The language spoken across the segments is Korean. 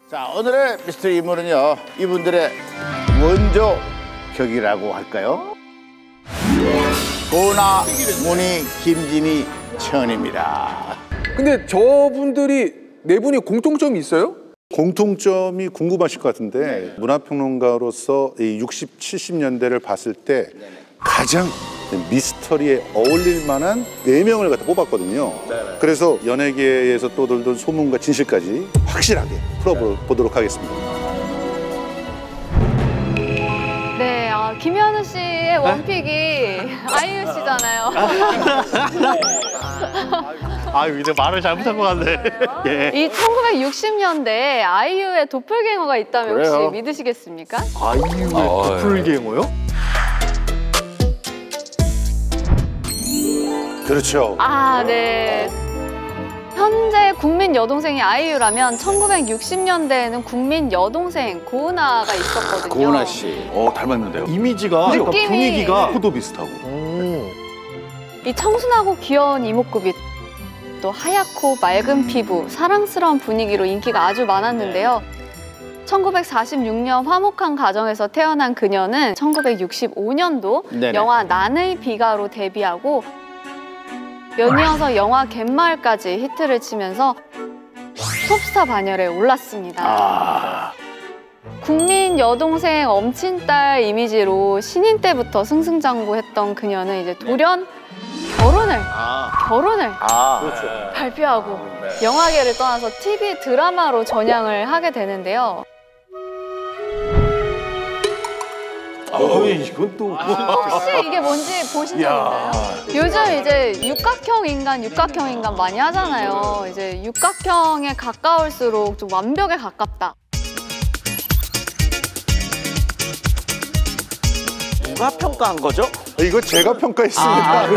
자, 오늘의 미스터리 인물은요, 이분들의 원조 격이라고 할까요? 고은아, 문희, 김진희, 천입니다. 근데 저분들이 네 분이 공통점이 있어요? 공통점이 궁금하실 것 같은데 문화평론가로서 이 60, 70년대를 봤을 때 가장 미스터리에 어울릴 만한 4명을 갖다 뽑았거든요. 그래서 연예계에서 또 돌던 소문과 진실까지 확실하게 풀어보도록 하겠습니다. 네, 김현우 씨의 원픽이 아이유 씨잖아요. 아유, 이제 말을 잘못한 것 같네. 예. 이 1960년대에 아이유의 도플갱어가 있다면 그래요? 혹시 믿으시겠습니까? 아이유의 도플갱어요? 그렇죠. 아, 네. 현재 국민 여동생이 아이유라면 1960년대에는 국민 여동생 고은아가 있었거든요. 고은아 씨. 닮았는데요. 이미지가, 느낌이- 분위기가 코도 비슷하고. 이 청순하고 귀여운 이목구비, 또 하얗고 맑은 피부, 사랑스러운 분위기로 인기가 아주 많았는데요. 1946년 화목한 가정에서 태어난 그녀는 1965년도 네네. 영화 난의 비가로 데뷔하고 연이어서 영화 갯마을까지 히트를 치면서 톱스타 반열에 올랐습니다. 국민 여동생 엄친딸 이미지로 신인 때부터 승승장구했던 그녀는 이제 돌연 결혼을 발표하고 영화계를 떠나서 TV 드라마로 전향을 하게 되는데요. 이건 또. 혹시 이게 뭔지 보신 적 있나요? 요즘 이제 육각형 인간 많이 하잖아요. 이제 육각형에 가까울수록 좀 완벽에 가깝다. 누가 평가한 거죠? 이거 제가 평가했습니다.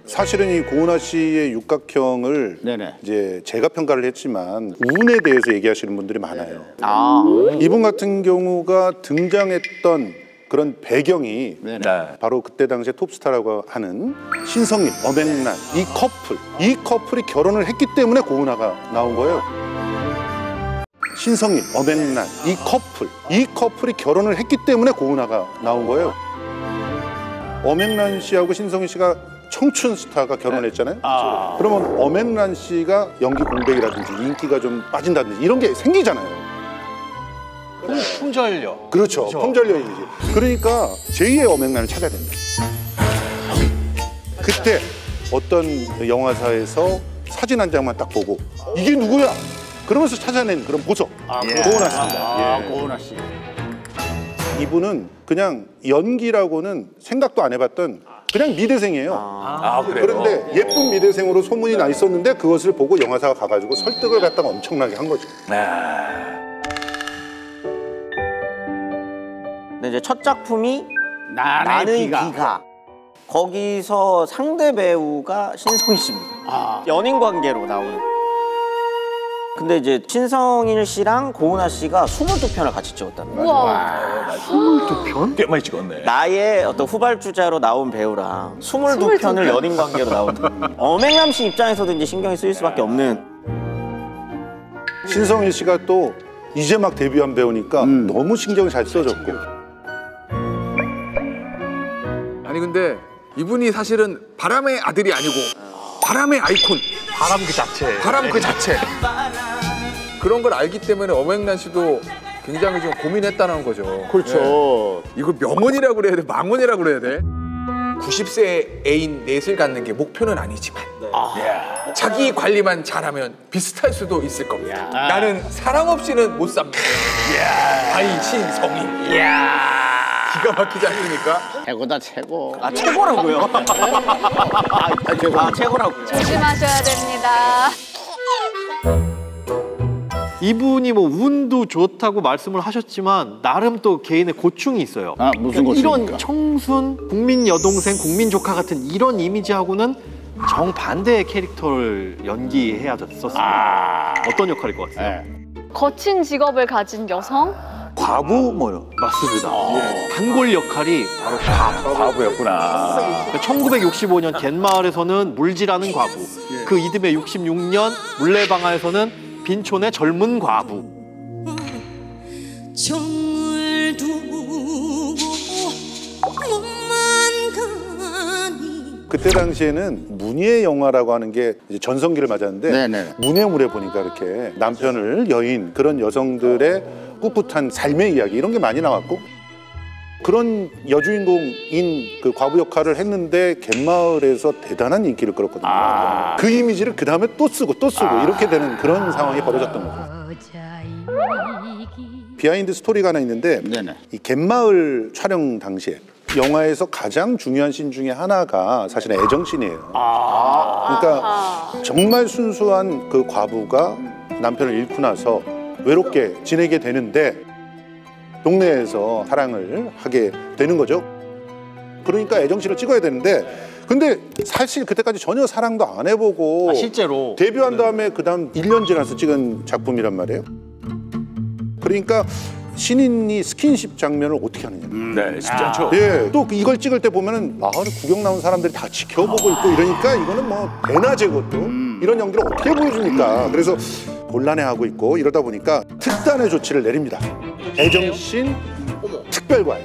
사실은 이 고은아 씨의 육각형을 네네. 이제 제가 평가를 했지만 운에 대해서 얘기하시는 분들이 많아요. 이분 같은 경우가 등장했던 그런 배경이 바로 그때 당시에 톱스타라고 하는 신성일, 엄앵란 이 커플이 결혼을 했기 때문에 고은아가 나온 거예요. 신성일, 엄앵란 이 커플이 결혼을 했기 때문에 고은아가 나온 거예요. 엄앵란 씨하고 신성일 씨가 청춘 스타가 결혼했잖아요. 그러면 엄앵란 씨가 연기 공백이라든지 인기가 좀 빠진다든지 이런 게 생기잖아요. 품절력. 그렇죠. 품절력이지. 그러니까 제2의 엄앵란을 찾아야 된다. 그때 어떤 영화사에서 사진 한 장만 딱 보고 이게 누구야? 그러면서 찾아낸 그런 보석. 고은아 씨입니다. 고은아 씨. 이분은 그냥 연기라고는 생각도 안 해봤던 그냥 미대생이에요. 그래요? 그런데 예쁜 미대생으로 소문이 나 있었는데 그것을 보고 영화사가 가가지고 설득을 갖다가 엄청나게 한 거죠. 근데 이제 첫 작품이 난의 비가. 비가. 거기서 상대 배우가 신성일 씨입니다. 연인 관계로 나오는. 근데 이제 신성일 씨랑 고은아 씨가 22편을 같이 찍었다는 거예요. 우와. 22편? 꽤 많이 찍었네. 나의 어떤 후발주자로 나온 배우랑 22편을 연인 관계로 나오는. 엄앵란 씨 입장에서도 이제 신경이 쓰일 수밖에 없는. 신성일 씨가 또 이제 막 데뷔한 배우니까 너무 신경이 잘 써졌고. 아니 근데 이분이 사실은 바람의 아들이 아니고 바람의 아이콘. 바람 그 자체. 바람 그 자체. 그런 걸 알기 때문에 엄앵란 씨도 굉장히 좀 고민했다는 거죠. 그렇죠. 이걸 명언이라고 그래야 돼? 망언이라고 그래야 돼? 90세 애인 넷을 갖는 게 목표는 아니지만 자기 관리만 잘하면 비슷할 수도 있을 겁니다. 나는 사랑 없이는 못 삽니다. 바이 신성일. 기가 막히지 않습니까? 최고다, 최고. 최고라고요? 최고라고요. 조심하셔야 됩니다. 이분이 뭐 운도 좋다고 말씀을 하셨지만 나름 또 개인의 고충이 있어요. 무슨 그러니까 고충입니까? 이런 청순, 국민 여동생, 국민 조카 같은 이런 이미지하고는 정반대의 캐릭터를 연기해야 됐었습니다. 어떤 역할일 것 같아요? 네. 거친 직업을 가진 여성, 과부 뭐요? 맞습니다. 단골 역할이 바로 과부였구나. 1965년 갯마을에서는 물질하는 과부, 그 이듬해 66년 물레방아에서는 빈촌의 젊은 과부. 정을 두고 몸만 가니. 그때 당시에는 문예 영화라고 하는 게 이제 전성기를 맞았는데 네네. 문예물에 보니까 이렇게 남편을 여인 그런 여성들의 꿋꿋한 삶의 이야기 이런 게 많이 나왔고 그런 여주인공인 그 과부 역할을 했는데 갯마을에서 대단한 인기를 끌었거든요. 그 이미지를 그 다음에 또 쓰고 이렇게 되는 그런 상황이 벌어졌던 거죠. 비하인드 스토리가 하나 있는데 네네. 이 갯마을 촬영 당시에 영화에서 가장 중요한 씬 중에 하나가 사실은 애정씬이에요. 그러니까 정말 순수한 그 과부가 남편을 잃고 나서 외롭게 지내게 되는데 동네에서 사랑을 하게 되는 거죠. 그러니까 애정씬을 찍어야 되는데 근데 사실 그때까지 전혀 사랑도 안 해보고 실제로 데뷔한 다음에 그다음 1년 지나서 찍은 작품이란 말이에요. 그러니까 신인이 스킨십 장면을 어떻게 하느냐. 네, 쉽지 않죠. 예, 또 이걸 찍을 때 보면은 마을 구경 나온 사람들이 다 지켜보고 있고 이러니까 이거는 뭐 대낮에 것도 이런 연기를 어떻게 보여줍니까? 그래서 곤란해하고 있고 이러다 보니까 특단의 조치를 내립니다. 애정씬 특별 과외.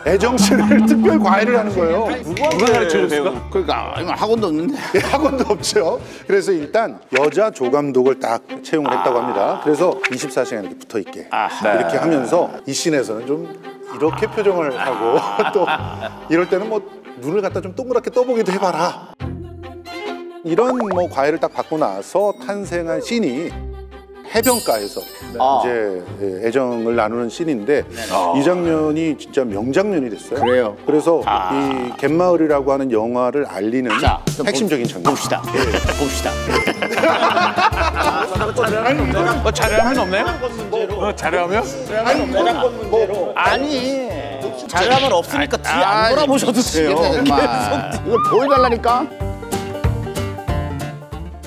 애정씬을 특별 과외를 하는 거예요. 누가 가르쳐줬을까? 그러니까 이건 학원도 없는데. 예, 학원도 없죠. 그래서 일단 여자 조감독을 딱 채용을 했다고 합니다. 그래서 24시간 이렇게 붙어 있게 이렇게 하면서 이 씬에서는 좀 이렇게 표정을 하고 또 이럴 때는 뭐 눈을 갖다 좀 동그랗게 떠보기도 해봐라. 이런 뭐 과외를 딱 받고 나서 탄생한 씬이 해변가에서 이제 애정을 나누는 씬인데 이 장면이 진짜 명장면이 됐어요. 그래요? 그래서 이 갯마을이라고 하는 영화를 알리는 핵심적인 장면. 봅시다. 봅시다. 자료하면 없나요? 자료하면? 아니. 자료하면 없으니까 뒤에 안 돌아보셔도 돼요. 이걸 보여달라니까.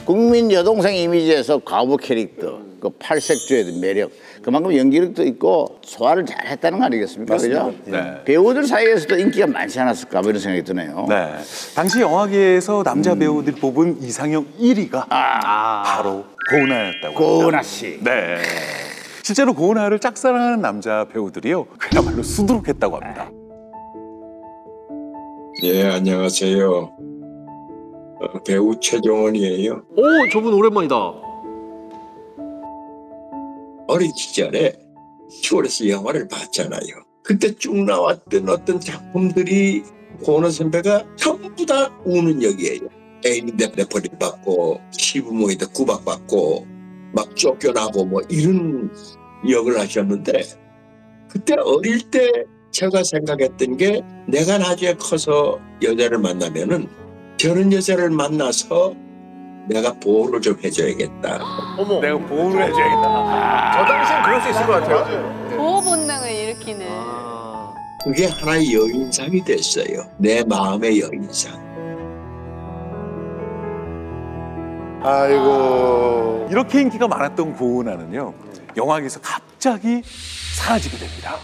국민 여동생 이미지에서 과부 캐릭터, 그 팔색조의 매력, 그만큼 연기력도 있고 소화를 잘했다는 거 아니겠습니까? 맞습니다. 그죠? 네. 배우들 사이에서도 인기가 많지 않았을까 뭐 이런 생각이 드네요. 네. 당시 영화계에서 남자 배우들이 뽑은 이상형 1위가 바로 고은하였다고. 고은하 씨. 네. 실제로 고은하를 짝사랑하는 남자 배우들이요, 그야말로 수두룩했다고 합니다. 예, 안녕하세요. 배우 최종원이에요. 오, 저분 오랜만이다. 어린 시절에 시골에서 영화를 봤잖아요. 그때 쭉 나왔던 어떤 작품들이 고은하 선배가 전부 다 우는 역이에요. 애인인데 버림받고 시부모인데 구박받고 막 쫓겨나고 뭐 이런 역을 하셨는데, 그때 어릴 때 제가 생각했던 게 내가 나중에 커서 여자를 만나면은 저런 여자를 만나서 내가 보호를 좀 해줘야겠다. 어머. 내가 보호를 해줘야겠다. 저 당시엔 그럴 수 있을 것 같아요. 보호 본능을 일으키는. 그게 하나의 여인상이 됐어요. 내 마음의 여인상. 아이고. 이렇게 인기가 많았던 고은하는요, 영화계에서 갑자기 사라지게 됩니다.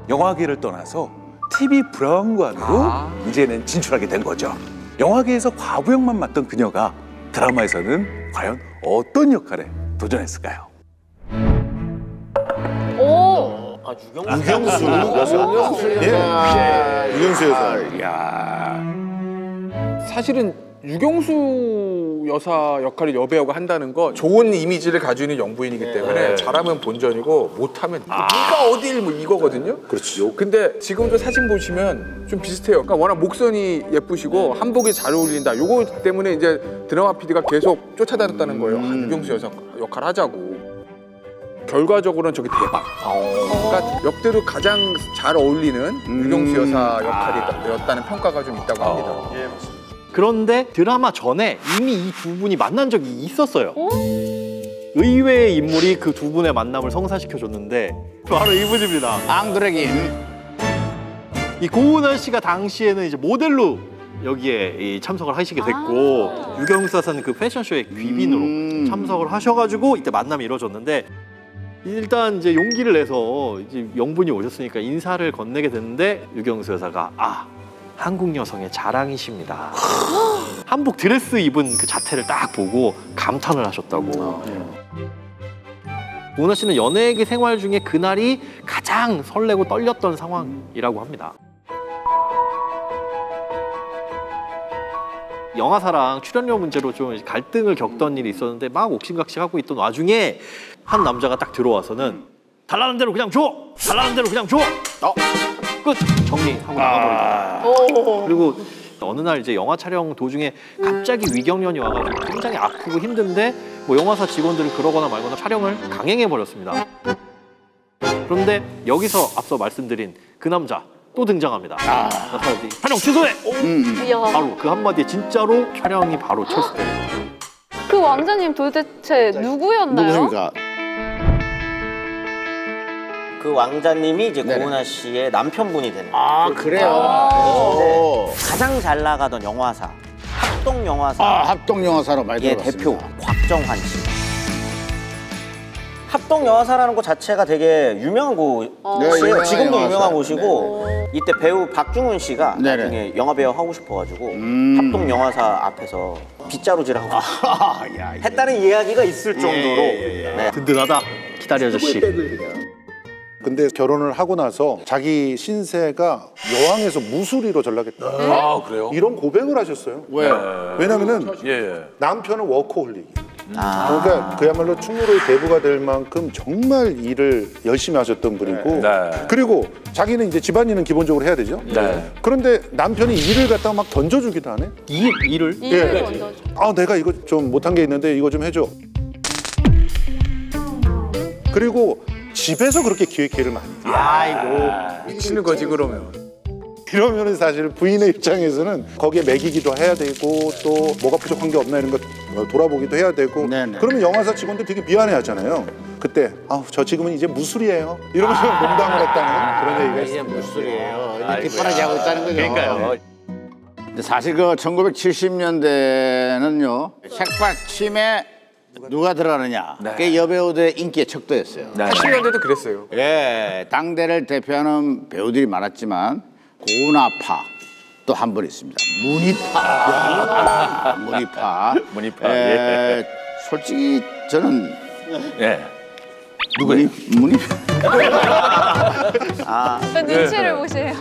영화계를 떠나서 TV 브라운관으로 이제는 진출하게 된 거죠. 영화계에서 과부역만 맡던 그녀가 드라마에서는 과연 어떤 역할에 도전했을까요? 오. 유경수 여사. 예. 유경수 여사. 야. 사실은 유경수 여사 역할을 여배우가 한다는 건 좋은 이미지를 가지고 있는 영부인이기 때문에 잘하면 본전이고 못하면 네가 어딜 뭐 이거거든요. 그렇죠. 근데 지금도 사진 보시면 좀 비슷해요. 그러니까 워낙 목선이 예쁘시고 한복이 잘 어울린다. 요거 때문에 이제 드라마 PD가 계속 쫓아다녔다는 거예요. 유경수 여사 역할 하자고. 결과적으로는 저게 대박. 그러니까 역대로 가장 잘 어울리는 유경수 여사 역할이었다는 평가가 좀 있다고 합니다. 예, 맞습니다. 그런데 드라마 전에 이미 이 두 분이 만난 적이 있었어요. 의외의 인물이 그 두 분의 만남을 성사시켜줬는데 바로 이분입니다. 앙드레긴. 이 고은하 씨가 당시에는 이제 모델로 여기에 참석을 하시게 됐고 유경수 여사는 그 패션쇼의 귀빈으로 참석을 하셔가지고 이때 만남이 이루어졌는데 일단 이제 용기를 내서 이제 영분이 오셨으니까 인사를 건네게 됐는데 유경수 여사가 한국 여성의 자랑이십니다. 한복 드레스 입은 그 자태를 딱 보고 감탄을 하셨다고. 고은하 씨는 연예계 생활 중에 그날이 가장 설레고 떨렸던 상황이라고 합니다. 영화사랑 출연료 문제로 좀 갈등을 겪던 일이 있었는데 막 옥신각신하고 있던 와중에 한 남자가 딱 들어와서는 달라는 대로 그냥 줘! 달라는 대로 그냥 줘! 끝! 정리하고 나가버리더라고요. 그리고 어느 날 이제 영화 촬영 도중에 갑자기 위경련이 와가지고 굉장히 아프고 힘든데 뭐 영화사 직원들을 그러거나 말거나 촬영을 강행해버렸습니다. 그런데 여기서 앞서 말씀드린 그 남자 또 등장합니다. 나타나더니 촬영 취소해! 바로 그 한마디에 진짜로 촬영이 바로 철수돼요. 그 왕자님 도대체 누구였나요? 누구십니까? 그 왕자님이 이제 네네. 고은하 씨의 남편분이 되는. 그래요? 가장 잘 나가던 영화사, 합동 영화사. 합동 영화사로 많이 예, 들어봤습니다. 대표 곽정환 씨. 합동 영화사라는 곳 자체가 되게 유명한 곳이에요. 유명한 지금도 영화사. 유명한 곳이고 이때 배우 박중훈 씨가 네네. 나중에 영화 배우 하고 싶어가지고 합동 영화사 앞에서 빗자루질하고 했다는 이야기가 있을 정도로 네. 든든하다. 기다려 아저씨. 근데 결혼을 하고 나서 자기 신세가 여왕에서 무수리로 전락했다. 아, 그래요? 이런 고백을 하셨어요. 왜요? 왜냐면은 예. 남편은 워커홀릭이에요. 그러니까 그야말로 충무로의 대부가 될 만큼 정말 일을 열심히 하셨던 분이고 네. 그리고 자기는 이제 집안일은 기본적으로 해야 되죠. 네. 그런데 남편이 일을 갖다가 막 던져주기도 하네. 일을? 일을 던져줘. 내가 이거 좀 못한 게 있는데 이거 좀 해줘. 그리고 집에서 그렇게 기획회를 많이 해요. 아이고 미치는 거지 그러면. 이러면은 사실 부인의 입장에서는 거기에 매기기도 해야 되고 또 뭐가 부족한 게 없나 이런 거 돌아보기도 해야 되고 네네. 그러면 영화사 직원들 되게 미안해 하잖아요. 그때 저 지금은 이제 무술이에요 이러면서 농담을 했다는 그런 얘기가 있어요. 무술이에요. 이제 뒷바라지 하고 있다는 거죠. 그러니까요. 근데 사실 그 1970년대는요 책받침에 누가 들어가느냐 그게 여배우들의 인기의 척도였어요. 80년대도 그랬어요. 예, 당대를 대표하는 배우들이 많았지만 고은하파 또 한 분 있습니다. 문희파. 문희파. 예, 솔직히 저는 누구예요? 문희파. 눈치를 보세요.